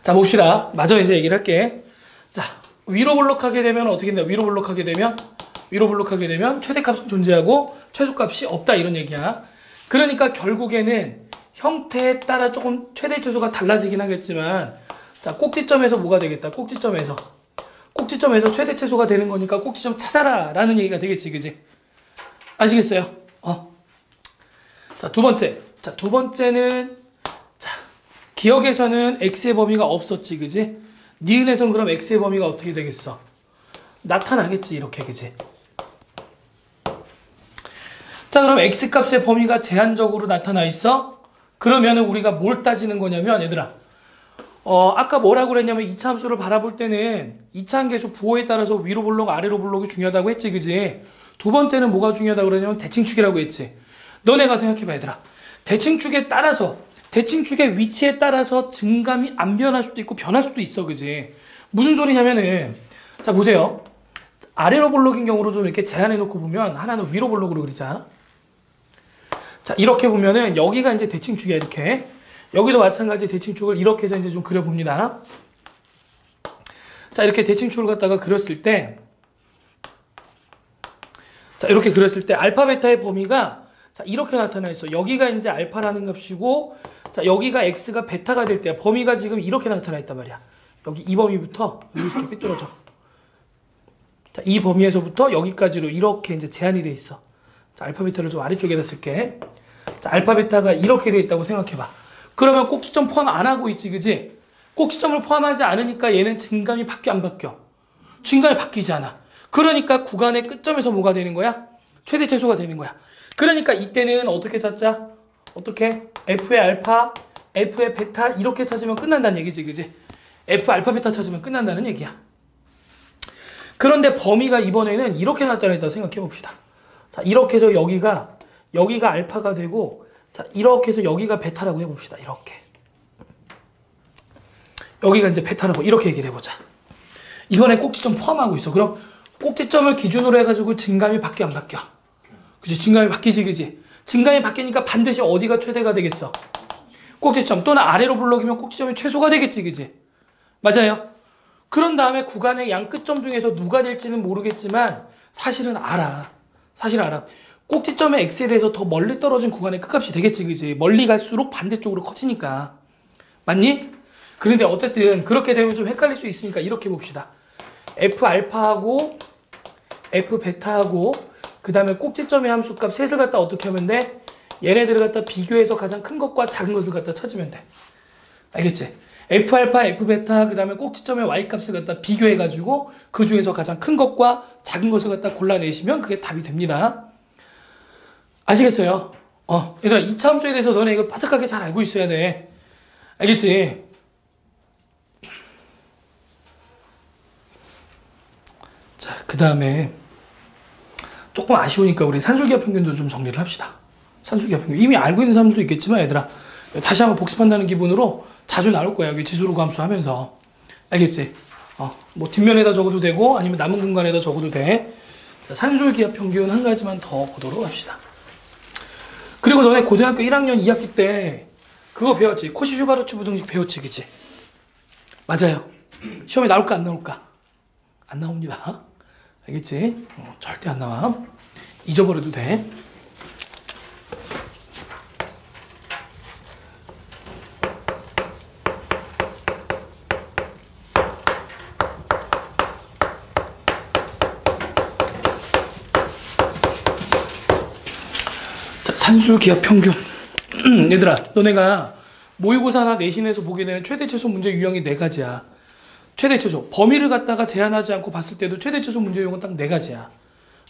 자, 봅시다. 마저 이제 얘기를 할게. 자, 위로 볼록하게 되면 어떻게 된다? 위로 볼록하게 되면 최대값은 존재하고 최소값이 없다, 이런 얘기야. 그러니까 결국에는 형태에 따라 조금 최대 최소가 달라지긴 하겠지만, 자, 꼭지점에서 뭐가 되겠다? 꼭지점에서 최대 최소가 되는 거니까 꼭지점 찾아라 라는 얘기가 되겠지, 그지? 아시겠어요? 자, 두 번째는 자, 기억에서는 x의 범위가 없었지, 그지? 니은에선 그럼 x의 범위가 어떻게 되겠어? 나타나겠지, 이렇게, 그지? 자, 그럼 x값의 범위가 제한적으로 나타나 있어? 그러면은 우리가 뭘 따지는 거냐면 얘들아, 아까 뭐라고 그랬냐면 2차 함수를 바라볼 때는 2차 한계수 부호에 따라서 위로 볼록 아래로 볼록이 중요하다고 했지, 그지? 두 번째는 뭐가 중요하다고 그러냐면 대칭축이라고 했지. 너네가 생각해봐 얘들아. 대칭축에 따라서, 대칭축의 위치에 따라서 증감이 안 변할 수도 있고 변할 수도 있어, 그지? 무슨 소리냐면은, 자 보세요. 아래로 볼록인 경우로 좀 이렇게 제한해 놓고 보면 하나는 위로 볼록으로 그리자. 자 이렇게 보면은 여기가 이제 대칭축이야. 이렇게 여기도 마찬가지 대칭축을 이렇게 해서 이제 좀 그려봅니다. 자 이렇게 대칭축을 갖다가 그렸을 때, 자 이렇게 그렸을 때 알파 베타의 범위가 자 이렇게 나타나 있어. 여기가 이제 알파라는 값이고, 자 여기가 x가 베타가 될 때야. 범위가 지금 이렇게 나타나 있단 말이야. 여기 이 범위부터 이렇게 삐뚤어져. 자, 이 범위에서부터 여기까지로 이렇게 이제 제한이 돼 있어. 자, 알파 베타를 좀 아래쪽에다 쓸게. 자, 알파 베타가 이렇게 돼 있다고 생각해봐. 그러면 꼭지점 포함 안 하고 있지, 그지? 꼭지점을 포함하지 않으니까 얘는 증감이 바뀌어 안 바뀌어? 증감이 바뀌지 않아. 그러니까 구간의 끝점에서 뭐가 되는 거야? 최대 최소가 되는 거야. 그러니까 이때는 어떻게 찾자? 어떻게? f의 알파, f의 베타 이렇게 찾으면 끝난다는 얘기지, 그지? f 알파 베타 찾으면 끝난다는 얘기야. 그런데 범위가 이번에는 이렇게 나타나 있다고 생각해 봅시다. 자, 이렇게 해서 여기가 알파가 되고, 자, 이렇게 해서 여기가 베타라고 해봅시다. 이렇게. 여기가 이제 베타라고 이렇게 얘기를 해보자. 이번에 꼭지점 포함하고 있어. 그럼 꼭지점을 기준으로 해가지고 증감이 바뀌어 안 바뀌어? 그치? 증감이 바뀌지, 그지? 증감이 바뀌니까 반드시 어디가 최대가 되겠어? 꼭지점 또는 아래로 블록이면 꼭지점이 최소가 되겠지, 그지? 맞아요? 그런 다음에 구간의 양 끝점 중에서 누가 될지는 모르겠지만 사실은 알아. 사실은 알아. 꼭지점의 x에 대해서 더 멀리 떨어진 구간의 끝값이 되겠지, 그지? 멀리 갈수록 반대쪽으로 커지니까. 맞니? 그런데 어쨌든 그렇게 되면 좀 헷갈릴 수 있으니까 이렇게 봅시다. f 알파하고 f 베타하고 그 다음에 꼭지점의 함수값 셋을 갖다 어떻게 하면 돼? 얘네들을 갖다 비교해서 가장 큰 것과 작은 것을 갖다 찾으면 돼. 알겠지? f 알파, f 베타, 그 다음에 꼭지점의 y 값을 갖다 비교해가지고 그 중에서 가장 큰 것과 작은 것을 갖다 골라내시면 그게 답이 됩니다. 아시겠어요? 얘들아, 2차 함수에 대해서 너네 이거 빠삭하게 잘 알고 있어야 돼. 알겠지? 자, 그 다음에 조금 아쉬우니까 우리 산술기하 평균도 좀 정리를 합시다. 산술기하 평균. 이미 알고 있는 사람들도 있겠지만 얘들아, 다시 한번 복습한다는 기분으로 자주 나올 거야. 여기 지수로 감수하면서. 알겠지? 뭐 뒷면에다 적어도 되고 아니면 남은 공간에다 적어도 돼. 자, 산술기하 평균 한 가지만 더 보도록 합시다. 그리고 너네 고등학교 1학년 2학기 때 그거 배웠지? 코시-슈바르츠 부등식 배웠지, 그치? 맞아요. 시험에 나올까 안 나올까? 안 나옵니다. 알겠지? 절대 안 나와. 잊어버려도 돼. 자, 산술기하 평균. 얘들아, 너네가 모의고사나 내신에서 보게 되는 최대 최소 문제 유형이 4가지야. 최대 최소. 범위를 갖다가 제한하지 않고 봤을 때도 최대 최소 문제 유형은 딱 4가지야.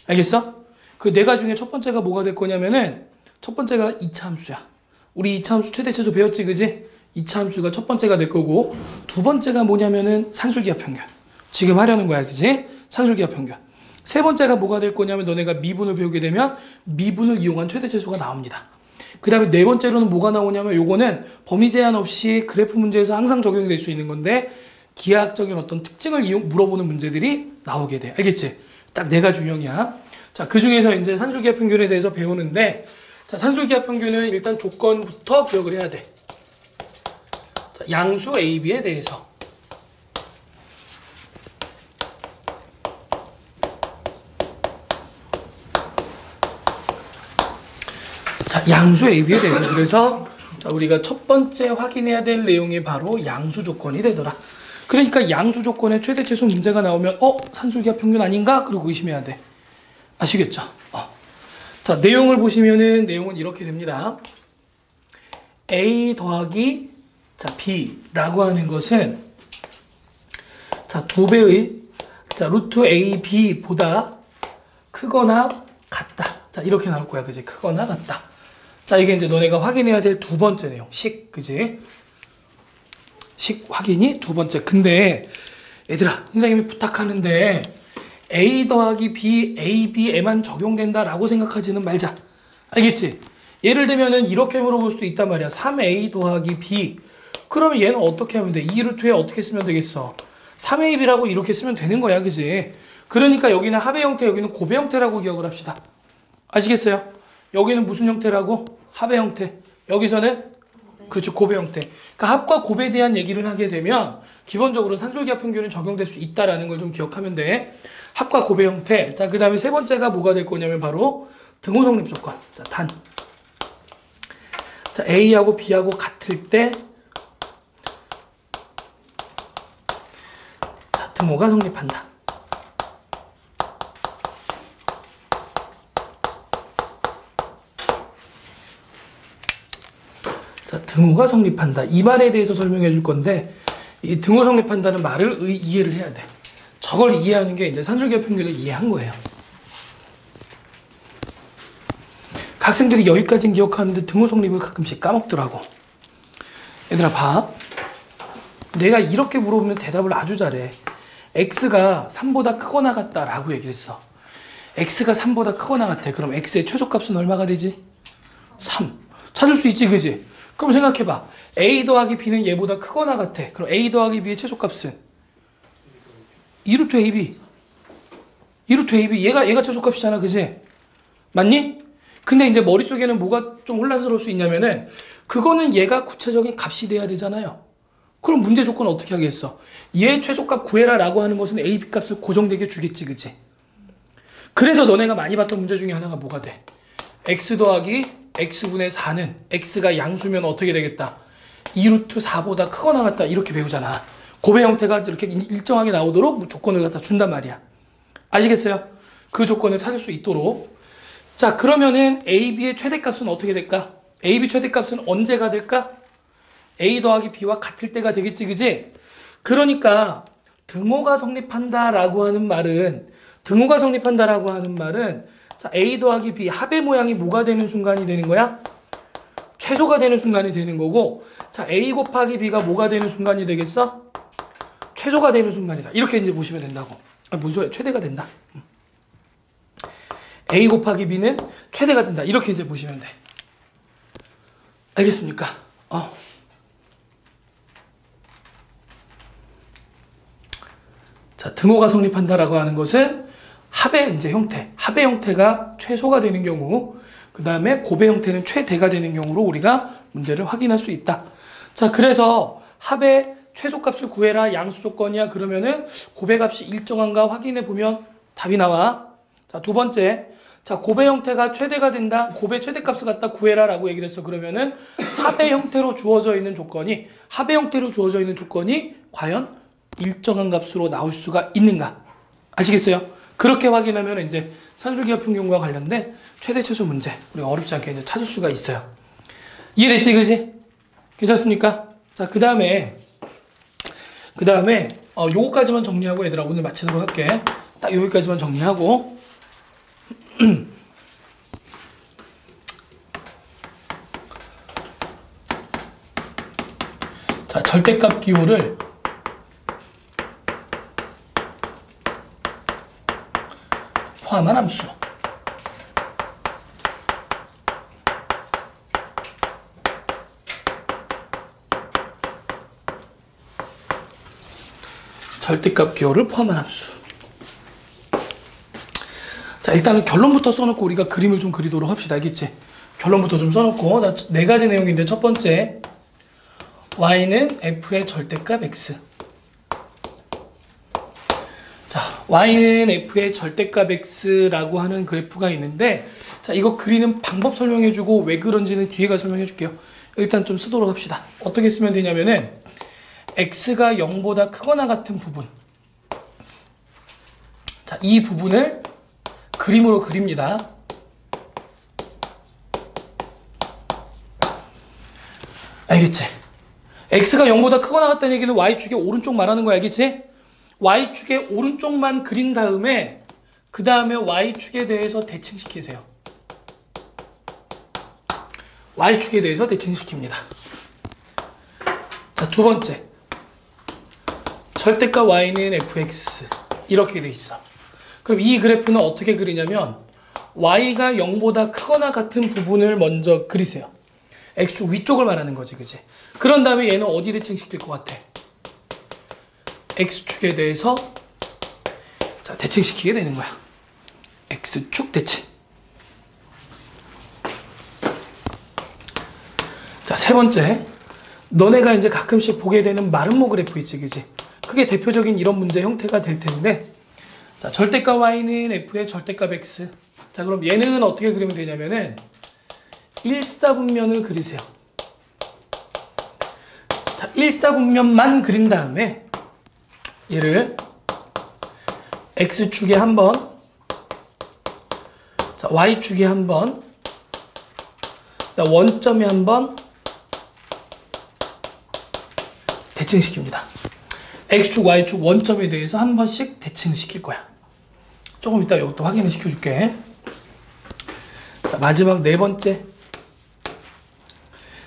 알겠어? 그 4가지 중에 첫 번째가 뭐가 될 거냐면은 첫 번째가 2차 함수야. 우리 2차 함수 최대 최소 배웠지, 그지? 2차 함수가 첫 번째가 될 거고, 두 번째가 뭐냐면은 산술기하 평균. 지금 하려는 거야, 그지? 산술기하 평균. 세 번째가 뭐가 될 거냐면 너네가 미분을 배우게 되면 미분을 이용한 최대 최소가 나옵니다. 그 다음에 네 번째로는 뭐가 나오냐면 요거는 범위 제한 없이 그래프 문제에서 항상 적용이 될 수 있는 건데 기하학적인 어떤 특징을 물어보는 문제들이 나오게 돼. 알겠지? 딱 4가지 유형이야. 자, 그 중에서 이제 산술기하 평균에 대해서 배우는데, 자, 산술기하 평균은 일단 조건부터 기억을 해야 돼. 자, 양수 A, B에 대해서. 자, 양수 A, B에 대해서. 그래서 자, 우리가 첫 번째 확인해야 될 내용이 바로 양수 조건이 되더라. 그러니까 양수 조건의 최대 최소 문제가 나오면 산술기하 평균 아닌가? 그리고 의심해야 돼. 아시겠죠? 자, 내용을 보시면은 내용은 이렇게 됩니다. A 더하기 자, B라고 하는 것은 자, 2배의 자, 루트 A, B보다 크거나 같다. 자, 이렇게 나올 거야. 그지? 크거나 같다. 자, 이게 이제 너네가 확인해야 될 두 번째 내용. 식, 그지? 식 확인이 두 번째. 근데 얘들아, 선생님이 부탁하는데 A 더하기 B, A, B에만 적용된다라고 생각하지는 말자. 알겠지? 예를 들면은 이렇게 물어볼 수도 있단 말이야. 3A 더하기 B. 그러면 얘는 어떻게 하면 돼? 2루트에 어떻게 쓰면 되겠어? 3AB라고 이렇게 쓰면 되는 거야. 그지? 그러니까 여기는 합의 형태, 여기는 고배 형태라고 기억을 합시다. 아시겠어요? 여기는 무슨 형태라고? 합의 형태. 여기서는 그렇죠. 고배 형태. 그러니까 합과 고배에 대한 얘기를 하게 되면 기본적으로 산술기하 평균은 적용될 수 있다라는 걸 좀 기억하면 돼. 합과 고배 형태. 자, 그 다음에 세 번째가 뭐가 될 거냐면 바로 등호 성립 조건. 자, 단. 자, A하고 B하고 같을 때 자, 등호가 성립한다. 자, 등호가 성립한다. 이 말에 대해서 설명해 줄 건데 이 등호 성립한다는 말을 이해를 해야 돼. 저걸 이해하는 게 이제 산술기하 평균을 이해한 거예요. 학생들이 여기까지는 기억하는데 등호 성립을 가끔씩 까먹더라고. 얘들아 봐. 내가 이렇게 물어보면 대답을 아주 잘해. x가 3보다 크거나 같다라고 얘기를 했어. x가 3보다 크거나 같아. 그럼 x의 최소값은 얼마가 되지? 3. 찾을 수 있지, 그지? 그럼 생각해봐. a 더하기 b는 얘보다 크거나 같아. 그럼 a 더하기 b의 최소값은 2루트 ab. 2루트 ab. 얘가 최소값이잖아, 그지? 맞니? 근데 이제 머릿속에는 뭐가 좀 혼란스러울 수 있냐면은 그거는 얘가 구체적인 값이 돼야 되잖아요. 그럼 문제 조건 어떻게 하겠어? 얘 최소값 구해라 라고 하는 것은 a, b 값을 고정되게 주겠지, 그지? 그래서 너네가 많이 봤던 문제 중에 하나가 뭐가 돼? x 더하기 x분의 4는 x가 양수면 어떻게 되겠다? 2루트 4보다 크거나 같다 이렇게 배우잖아. 고배 형태가 이렇게 일정하게 나오도록 조건을 갖다 준단 말이야. 아시겠어요? 그 조건을 찾을 수 있도록. 자, 그러면은 AB의 최대값은 어떻게 될까? AB 최대값은 언제가 될까? A 더하기 B와 같을 때가 되겠지, 그지? 그러니까 등호가 성립한다라고 하는 말은 자, A 더하기 B 합의 모양이 뭐가 되는 순간이 되는 거야? 최소가 되는 순간이 되는 거고, 자, A 곱하기 B가 뭐가 되는 순간이 되겠어? 최소가 되는 순간이다. 이렇게 이제 보시면 된다고. 아, 뭔 소리야? 최대가 된다. A 곱하기 B는 최대가 된다. 이렇게 이제 보시면 돼. 알겠습니까? 자, 등호가 성립한다라고 하는 것은 합의 이제 형태, 합의 형태가 최소가 되는 경우, 그 다음에 고배 형태는 최대가 되는 경우로 우리가 문제를 확인할 수 있다. 자, 그래서 합의 최소값을 구해라 양수 조건이야. 그러면은 고배값이 일정한가 확인해 보면 답이 나와. 자, 두 번째. 자, 고배 형태가 최대가 된다. 고배 최대값을 갖다 구해라 라고 얘기를 했어. 그러면은 합의 형태로 주어져 있는 조건이 과연 일정한 값으로 나올 수가 있는가? 아시겠어요? 그렇게 확인하면 이제 산술기하 평균과 관련된 최대 최소 문제 우리가 어렵지 않게 이제 찾을 수가 있어요. 이해됐지, 그지? 괜찮습니까? 자, 그 다음에 요거까지만 정리하고 얘들아 오늘 마치도록 할게. 딱 여기까지만 정리하고 자, 절대값 기호를 포함한 함수. 절대값 기호를 포함한 함수. 자, 일단은 결론부터 써놓고 우리가 그림을 좀 그리도록 합시다. 알겠지? 결론부터 좀 써놓고. 자, 네 가지 내용인데 첫 번째. y는 f의 절대값 x. 자, y는 f의 절대값 x라고 하는 그래프가 있는데, 자, 이거 그리는 방법 설명해주고 왜 그런지는 뒤에 가서 설명해줄게요. 일단 좀 쓰도록 합시다. 어떻게 쓰면 되냐면은 x가 0보다 크거나 같은 부분. 자, 이 부분을 그림으로 그립니다. 알겠지? x가 0보다 크거나 같다는 얘기는 y축의 오른쪽 말하는 거야. 알겠지? y축의 오른쪽만 그린 다음에 그 다음에 y축에 대해서 대칭시키세요. y축에 대해서 대칭시킵니다. 자, 두 번째. 절대값 y는 fx. 이렇게 돼 있어. 그럼 이 그래프는 어떻게 그리냐면 y가 0보다 크거나 같은 부분을 먼저 그리세요. x축 위쪽을 말하는 거지, 그치? 그런 다음에 얘는 어디 대칭시킬 것 같아? x축에 대해서 자, 대칭시키게 되는 거야. x축 대칭. 자, 세 번째. 너네가 이제 가끔씩 보게 되는 마름모 그래프 있지, 그치? 그게 대표적인 이런 문제 형태가 될 텐데, 자, 절대값 y는 f의 절대값 x. 자, 그럼 얘는 어떻게 그리면 되냐면은 일사분면을 그리세요. 자, 일사분면만 그린 다음에 얘를 x축에 한 번, 자, y축에 한 번, 원점에 한 번 대칭시킵니다. x축, y축 원점에 대해서 한 번씩 대칭을 시킬 거야. 조금 이따 이것도 확인을 시켜줄게. 자, 마지막 네 번째.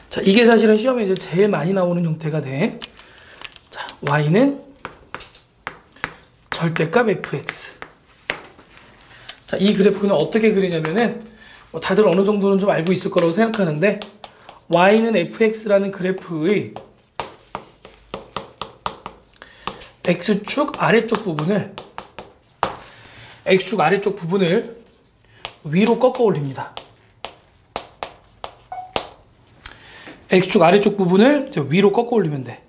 자, 이게 사실은 시험에 이제 제일 많이 나오는 형태가 돼. 자, y는 절대값 fx. 자, 이 그래프는 어떻게 그리냐면은 뭐 다들 어느 정도는 좀 알고 있을 거라고 생각하는데 y는 fx라는 그래프의 x축 아래쪽 부분을 x축 아래쪽 부분을 위로 꺾어 올립니다. x축 아래쪽 부분을 위로 꺾어 올리면 돼.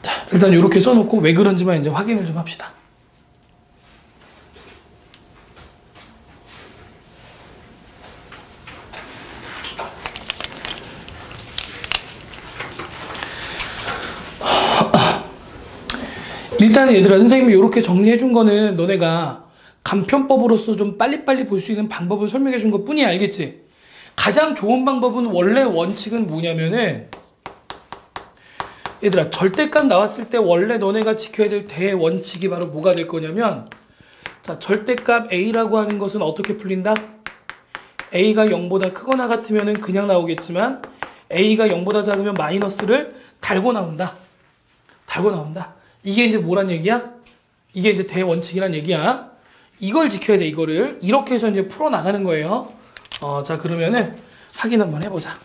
자, 일단 이렇게 써놓고 왜 그런지만 이제 확인을 좀 합시다. 일단 얘들아, 선생님이 이렇게 정리해 준 거는 너네가 간편법으로서 좀 빨리빨리 볼 수 있는 방법을 설명해 준 것 뿐이야, 알겠지? 가장 좋은 방법은 원래 원칙은 뭐냐면은 얘들아, 절대값 나왔을 때 원래 너네가 지켜야 될 대원칙이 바로 뭐가 될 거냐면, 자, 절대값 a라고 하는 것은 어떻게 풀린다? a가 0보다 크거나 같으면은 그냥 나오겠지만 a가 0보다 작으면 마이너스를 달고 나온다. 달고 나온다. 이게 이제 뭐란 얘기야? 이게 이제 대원칙이란 얘기야. 이걸 지켜야 돼, 이거를. 이렇게 해서 이제 풀어나가는 거예요. 자, 그러면은 확인 한번 해보자.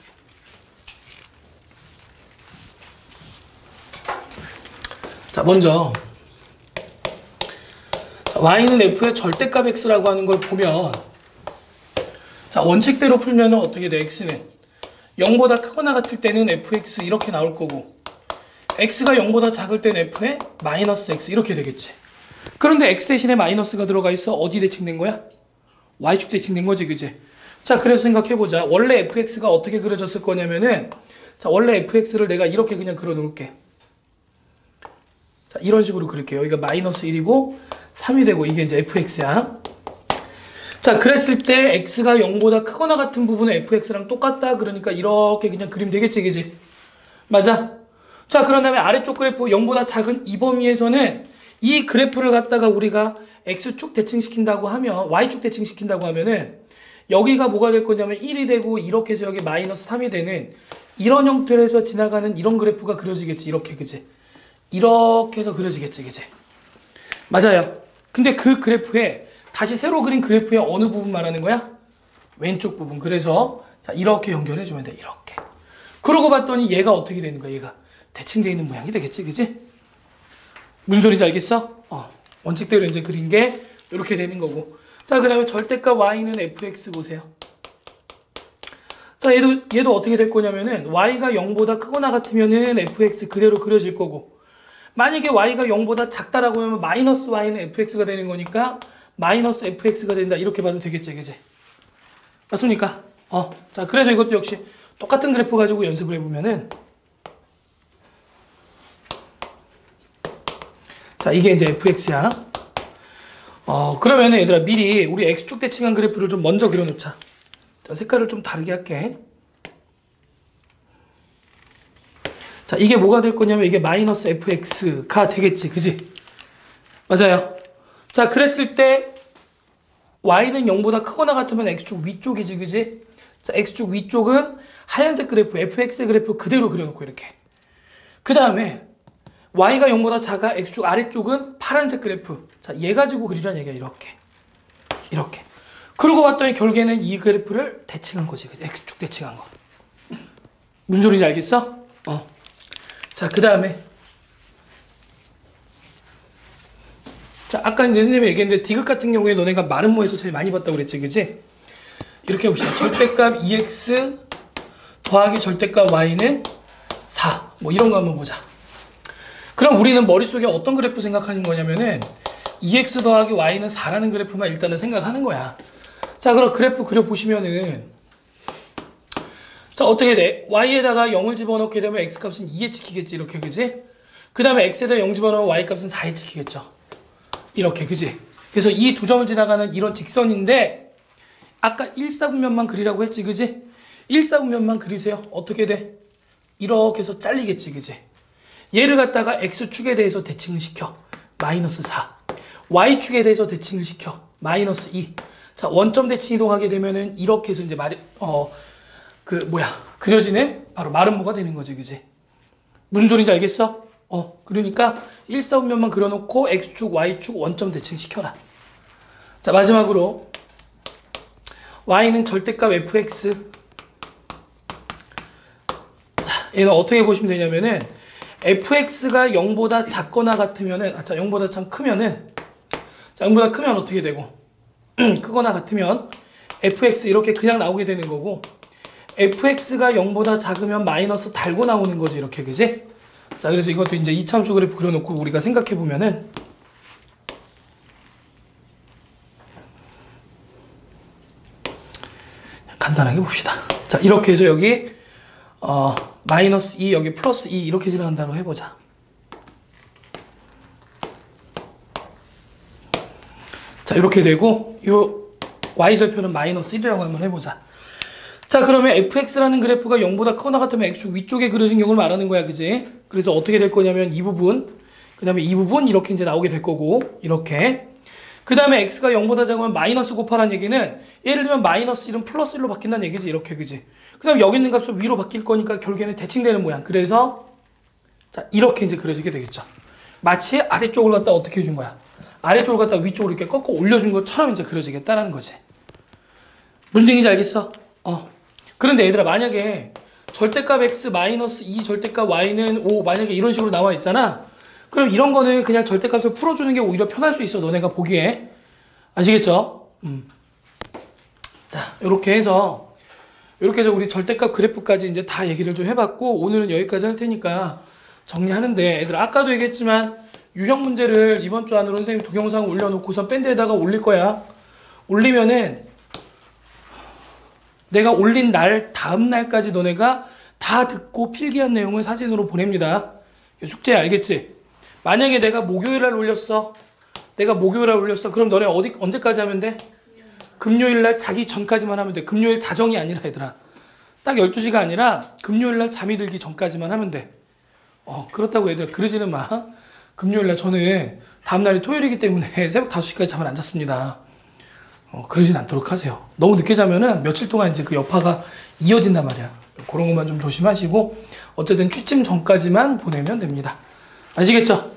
자, 먼저. 자, y는 f의 절대값 x라고 하는 걸 보면, 자, 원칙대로 풀면은 어떻게 돼, x는? 0보다 크거나 같을 때는 fx 이렇게 나올 거고, x가 0보다 작을 땐 f의 마이너스 x 이렇게 되겠지. 그런데 x 대신에 마이너스가 들어가 있어. 어디 대칭된 거야? y축 대칭된 거지, 그지? 자, 그래서 생각해보자. 원래 fx가 어떻게 그려졌을 거냐면은, 자, 원래 fx를 내가 이렇게 그냥 그려 놓을게. 자, 이런 식으로 그릴게요. 여기가 마이너스 1이고 3이 되고 이게 이제 fx야. 자, 그랬을 때 x가 0보다 크거나 같은 부분은 fx랑 똑같다. 그러니까 이렇게 그냥 그리면 되겠지, 그지? 맞아? 자, 그런 다음에 아래쪽 그래프 0보다 작은 이 범위에서는 이 그래프를 갖다가 우리가 x축 대칭시킨다고 하면, y축 대칭시킨다고 하면은 여기가 뭐가 될 거냐면 1이 되고 이렇게 해서 여기 마이너스 3이 되는 이런 형태로 해서 지나가는 이런 그래프가 그려지겠지. 이렇게, 그지? 이렇게 해서 그려지겠지, 그지? 맞아요. 근데 그 그래프에 다시 새로 그린 그래프의 어느 부분 말하는 거야? 왼쪽 부분. 그래서 자, 이렇게 연결해 주면 돼. 이렇게. 그러고 봤더니 얘가 어떻게 되는 거야? 얘가 대칭되어 있는 모양이 되겠지, 그지? 무슨 소리인지 알겠어? 원칙대로 이제 그린 게 이렇게 되는 거고. 자, 그 다음에 절대값 y는 fx 보세요. 자, 얘도 어떻게 될 거냐면은 y가 0보다 크거나 같으면은 fx 그대로 그려질 거고, 만약에 y가 0보다 작다라고 하면 마이너스 y는 fx가 되는 거니까 마이너스 fx가 된다. 이렇게 봐도 되겠지, 그지? 맞습니까? 자, 그래서 이것도 역시 똑같은 그래프 가지고 연습을 해보면은, 자, 이게 이제 fx야. 그러면은 얘들아, 미리 우리 x축 대칭한 그래프를 좀 먼저 그려놓자. 자, 색깔을 좀 다르게 할게. 자, 이게 뭐가 될 거냐면 이게 마이너스 fx가 되겠지. 그지? 맞아요. 자, 그랬을 때 y는 0보다 크거나 같으면 x축 위쪽이지. 그지? 자, x축 위쪽은 하얀색 그래프, fx 그래프 그대로 그려놓고 이렇게. 그 다음에 y가 0보다 작아 x축 아래쪽은 파란색 그래프. 자, 얘 가지고 그리란 얘기야. 이렇게. 이렇게. 그러고 봤더니 결국에는 이 그래프를 대칭한 거지. 그지? x축 대칭한 거. 무슨 소리인지 알겠어? 자, 그 다음에 자, 아까 이제 선생님이 얘기했는데 디귿 같은 경우에 너네가 마름모에서 제일 많이 봤다고 그랬지. 그지? 이렇게 해봅시다. 절대값 2x 더하기 절대값 y는 4. 뭐 이런 거 한번 보자. 그럼 우리는 머릿속에 어떤 그래프 생각하는 거냐면은 2x 더하기 y는 4라는 그래프만 일단은 생각하는 거야. 자, 그럼 그래프 그려보시면은 자, 어떻게 돼? y에다가 0을 집어넣게 되면 x값은 2에 찍히겠지. 이렇게. 그지? 그 다음에 x에다 0 집어넣으면 y값은 4에 찍히겠죠. 이렇게. 그지? 그래서 이 두 점을 지나가는 이런 직선인데 아까 1사분면만 그리라고 했지. 그지? 1사분면만 그리세요. 어떻게 돼? 이렇게 해서 잘리겠지. 그지? 얘를 갖다가 x축에 대해서 대칭을 시켜. 마이너스 4. y축에 대해서 대칭을 시켜. 마이너스 2. 자, 원점 대칭 이동하게 되면은 이렇게 해서 이제 그려지는 바로 마름모가 되는 거지. 그지? 무슨 소린지 알겠어? 그러니까 1사분면만 그려놓고 x축, y축 원점 대칭 시켜라. 자, 마지막으로 y는 절대값 fx. 자, 얘는 어떻게 보시면 되냐면은 fx가 0보다 작거나 같으면은 자, 0보다 참 크면은 자, 0보다 크면 어떻게 되고 크거나 같으면 fx 이렇게 그냥 나오게 되는 거고 fx가 0보다 작으면 마이너스 달고 나오는 거지. 이렇게. 그지? 자, 그래서 이것도 이제 이참수 그래프 그려놓고 우리가 생각해 보면은 간단하게 봅시다. 자, 이렇게 해서 여기 마이너스 2 여기 플러스 2 이렇게 지나간다고 해보자. 자, 이렇게 되고 요 y절표는 마이너스 1이라고 한번 해보자. 자, 그러면 fx라는 그래프가 0보다 크거나 같으면 x축 위쪽에 그려진 경우를 말하는 거야. 그지? 그래서 어떻게 될 거냐면 이 부분, 그 다음에 이 부분 이렇게 이제 나오게 될 거고 이렇게. 그 다음에 x가 0보다 작으면 마이너스 곱하라는 얘기는 예를 들면 마이너스 1은 플러스 1로 바뀐다는 얘기지. 이렇게. 그지? 그 다음에 여기 있는 값은 위로 바뀔 거니까 결국에는 대칭되는 모양. 그래서 자, 이렇게 이제 그려지게 되겠죠. 마치 아래쪽을 갖다 어떻게 해준 거야? 아래쪽을 갖다 위쪽으로 이렇게 꺾어 올려준 것처럼 이제 그려지겠다라는 거지. 무슨 얘기인지 알겠어? 그런데 얘들아, 만약에 절대값 x 마이너스 2 절대값 y는 5 만약에 이런 식으로 나와 있잖아. 그럼 이런 거는 그냥 절대값을 풀어주는 게 오히려 편할 수 있어. 너네가 보기에. 아시겠죠? 자, 이렇게 해서 우리 절대값 그래프까지 이제 다 얘기를 좀 해봤고 오늘은 여기까지 할 테니까 정리하는데 얘들아, 아까도 얘기했지만 유형 문제를 이번 주 안으로 선생님이 동영상 올려놓고선 밴드에다가 올릴 거야. 올리면은 내가 올린 날 다음 날까지 너네가 다 듣고 필기한 내용을 사진으로 보냅니다. 숙제 알겠지? 만약에 내가 목요일 날 올렸어. 그럼 너네 언제까지 하면 돼? 금요일 날 자기 전까지만 하면 돼. 금요일 자정이 아니라 얘들아. 딱 12시가 아니라 금요일 날 잠이 들기 전까지만 하면 돼. 그렇다고 얘들아 그러지는 마. 금요일 날 저는 다음 날이 토요일이기 때문에 새벽 5시까지 잠을 안 잤습니다. 그러진 않도록 하세요. 너무 늦게 자면은 며칠 동안 이제 그 여파가 이어진단 말이야. 그런 것만 좀 조심하시고 어쨌든 취침 전까지만 보내면 됩니다. 아시겠죠?